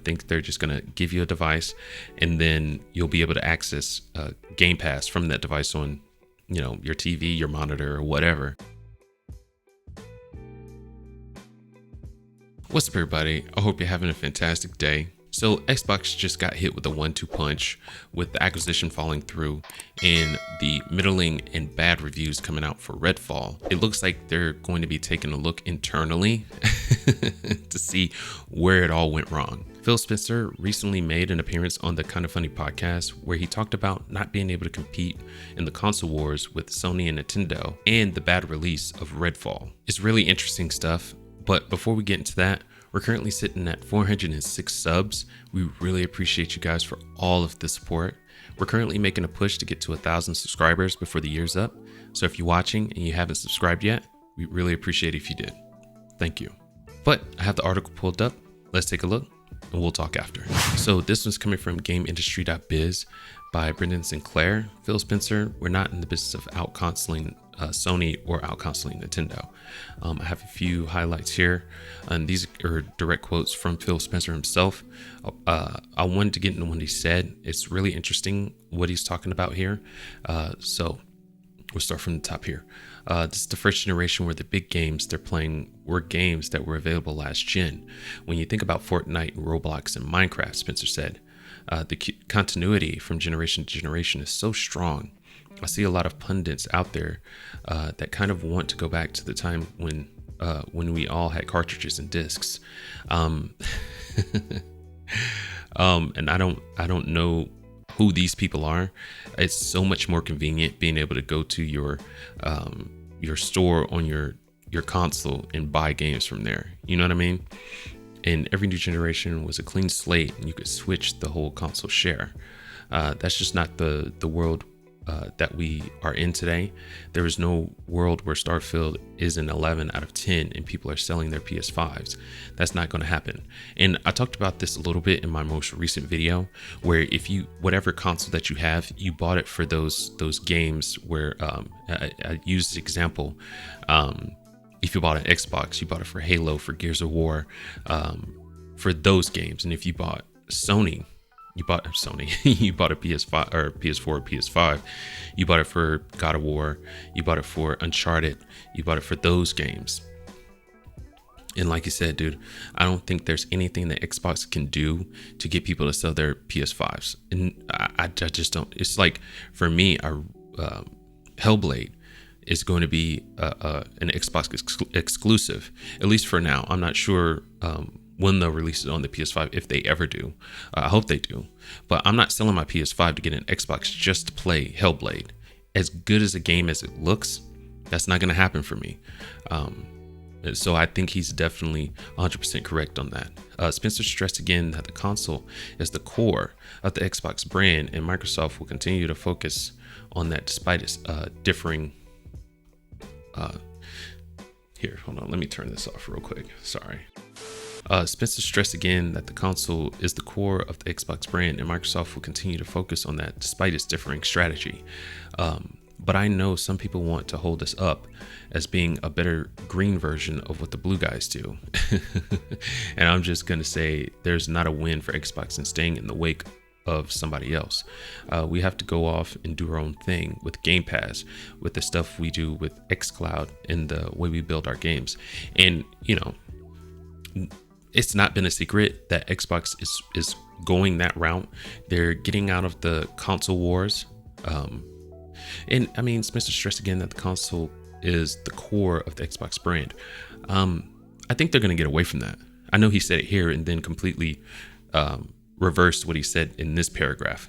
think they're just going to give you a device, and then you'll be able to access Game Pass from that device on, your TV, your monitor, or whatever. What's up, everybody? I hope you're having a fantastic day. So Xbox just got hit with a 1-2 punch with the acquisition falling through and the middling and bad reviews coming out for Redfall. It looks like they're going to be taking a look internally to see where it all went wrong. Phil Spencer recently made an appearance on the Kinda Funny podcast where he talked about not being able to compete in the console wars with Sony and Nintendo and the bad release of Redfall. It's really interesting stuff, but before we get into that, we're currently sitting at 406 subs. We really appreciate you guys for all of the support. We're currently making a push to get to 1,000 subscribers before the year's up. So if you're watching and you haven't subscribed yet, we really appreciate it if you did. Thank you. But I have the article pulled up. Let's take a look and we'll talk after. So this one's coming from GameIndustry.biz by Brendan Sinclair. Phil Spencer, we're not in the business of out-consoling Sony or out-consoling Nintendo. I have a few highlights here, and these are direct quotes from Phil Spencer himself. I wanted to get into what he said. It's really interesting what he's talking about here. So we'll start from the top here. This is the first generation where the big games they're playing were games that were available last gen. When you think about Fortnite, Roblox, and Minecraft, Spencer said, the continuity from generation to generation is so strong. I see a lot of pundits out there that kind of want to go back to the time when we all had cartridges and discs, and I don't know who these people are. It's so much more convenient being able to go to your store on your console and buy games from there. You know what I mean? And every new generation was a clean slate, and you could switch the whole console share. That's just not the world that we are in today. There is no world where Starfield is an 11 out of 10 and people are selling their PS5s. That's not going to happen. And I talked about this a little bit in my most recent video, where if you, whatever console that you have, you bought it for those games where I used the example. If you bought an Xbox, you bought it for Halo, for Gears of War, for those games. And if you bought Sony, you bought a PS5 or PS4 or PS5, you bought it for God of War, you bought it for Uncharted, you bought it for those games. And like you said, dude, I don't think there's anything that Xbox can do to get people to sell their PS5s. And I just don't. It's like, for me, Hellblade is going to be an Xbox exclusive, at least for now. I'm not sure when they'll release it on the PS5, if they ever do. I hope they do. But I'm not selling my PS5 to get an Xbox just to play Hellblade. As good as a game as it looks, that's not going to happen for me. So I think he's definitely 100% correct on that. Spencer stressed again that the console is the core of the Xbox brand, and Microsoft will continue to focus on that despite its differing... Here, hold on. Let me turn this off real quick. Sorry. Spencer stressed again that the console is the core of the Xbox brand, and Microsoft will continue to focus on that despite its differing strategy. But I know some people want to hold us up as being a better green version of what the blue guys do. And I'm just going to say there's not a win for Xbox in staying in the wake of somebody else. We have to go off and do our own thing with Game Pass, with the stuff we do with xCloud, and the way we build our games. And, it's not been a secret that Xbox is going that route. They're getting out of the console wars. And I mean, Spencer stressed again that the console is the core of the Xbox brand. I think they're going to get away from that. I know he said it here and then completely reversed what he said in this paragraph.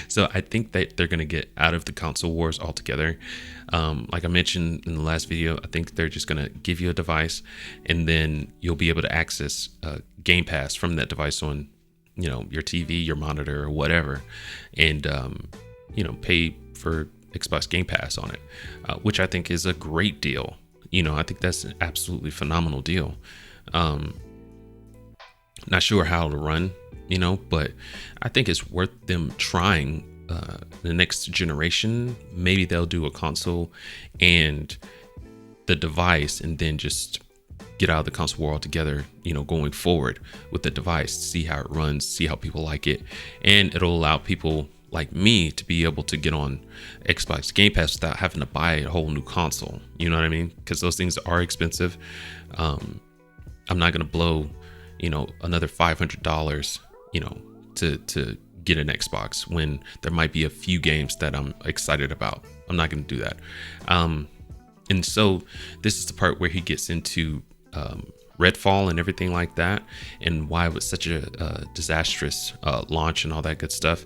So I think that they're going to get out of the console wars altogether. Like I mentioned in the last video, I think they're just going to give you a device, and then you'll be able to access Game Pass from that device on, your TV, your monitor, or whatever, and pay for Xbox Game Pass on it, which I think is a great deal. I think that's an absolutely phenomenal deal. Not sure how to run, but I think it's worth them trying. The next generation, maybe they'll do a console and the device, and then just get out of the console war altogether, going forward with the device, see how it runs, see how people like it. And it'll allow people like me to be able to get on Xbox Game Pass without having to buy a whole new console. You know what I mean? Because those things are expensive. I'm not going to blow, another $500, to get an Xbox when there might be a few games that I'm excited about. I'm not going to do that. And so this is the part where he gets into Redfall and everything like that, and why it was such a disastrous launch and all that good stuff.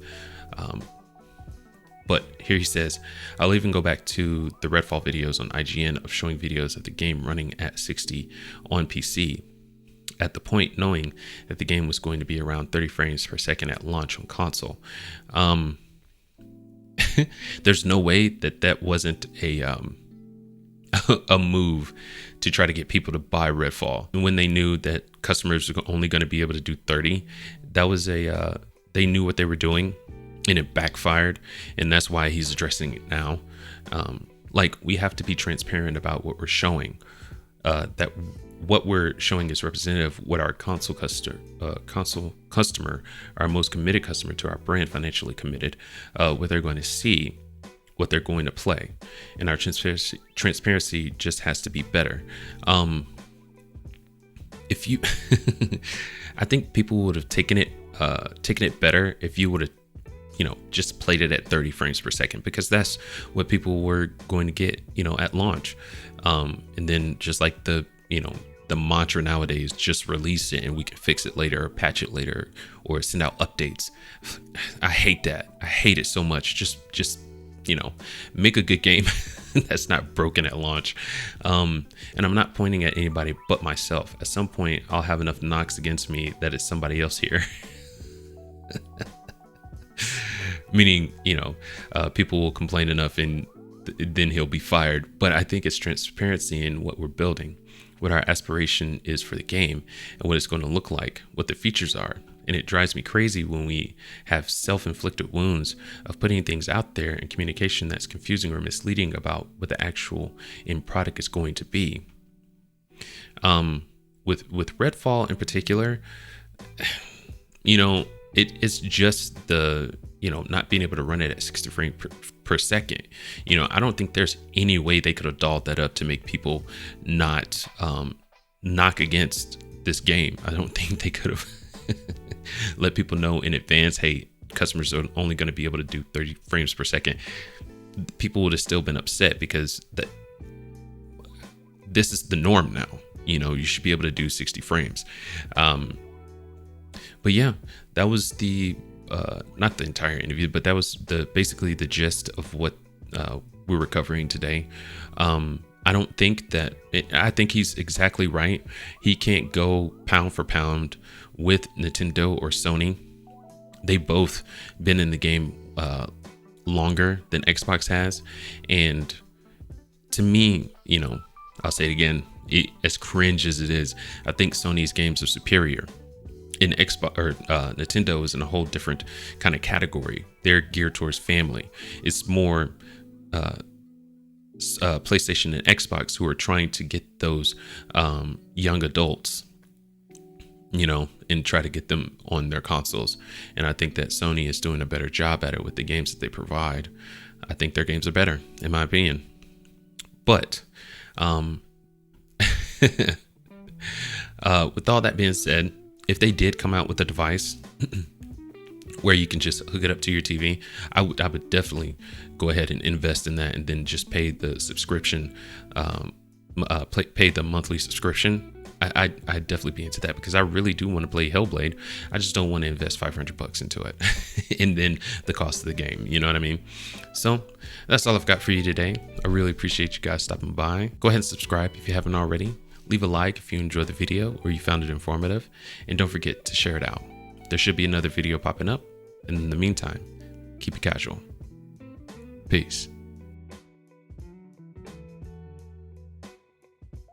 But here he says, I'll even go back to the Redfall videos on IGN of showing videos of the game running at 60 on PC. At the point knowing that the game was going to be around 30 frames per second at launch on console. There's no way that wasn't a move to try to get people to buy Redfall. And when they knew that customers were only going to be able to do 30, that was they knew what they were doing, and it backfired. And that's why he's addressing it now. We have to be transparent about what we're showing. That what we're showing is representative of what our console customer, our most committed customer to our brand, financially committed, what they're going to see, what they're going to play. And our transparency just has to be better. If you, I think people would have taken it better if you would have, just played it at 30 frames per second, because that's what people were going to get, at launch. And then just like the mantra nowadays, just release it and we can fix it later or patch it later or send out updates. I hate that. I hate it so much. Just make a good game that's not broken at launch. And I'm not pointing at anybody but myself. At some point, I'll have enough knocks against me that it's somebody else here. Meaning, people will complain enough and then he'll be fired. But I think it's transparency in what we're building, what our aspiration is for the game, and what it's going to look like, what the features are. And it drives me crazy when we have self-inflicted wounds of putting things out there in communication that's confusing or misleading about what the actual end product is going to be. With Redfall in particular, it's just the not being able to run it at 60 frames per second. I don't think there's any way they could have dolled that up to make people not knock against this game. I don't think they could have let people know in advance, hey, customers are only going to be able to do 30 frames per second. People would have still been upset, because this is the norm now. You should be able to do 60 frames. But yeah, that was the not the entire interview, but that was basically the gist of what we were covering today. I don't think that I think he's exactly right. He can't go pound for pound with Nintendo or Sony. They both been in the game longer than Xbox has, and to me, I'll say it again, as cringe as it is, I think Sony's games are superior. In Xbox or Nintendo is in a whole different kind of category. They're geared towards family. It's more PlayStation and Xbox who are trying to get those young adults, and try to get them on their consoles. And I think that Sony is doing a better job at it with the games that they provide. I think their games are better, in my opinion. But with all that being said, if they did come out with a device where you can just hook it up to your TV, I would definitely go ahead and invest in that, and then just pay the subscription, pay the monthly subscription. I'd definitely be into that, because I really do want to play Hellblade. I just don't want to invest $500 into it and then the cost of the game. You know what I mean? So that's all I've got for you today. I really appreciate you guys stopping by. Go ahead and subscribe if you haven't already. Leave a like if you enjoyed the video or you found it informative, and don't forget to share it out. There should be another video popping up, and in the meantime, keep it casual. Peace.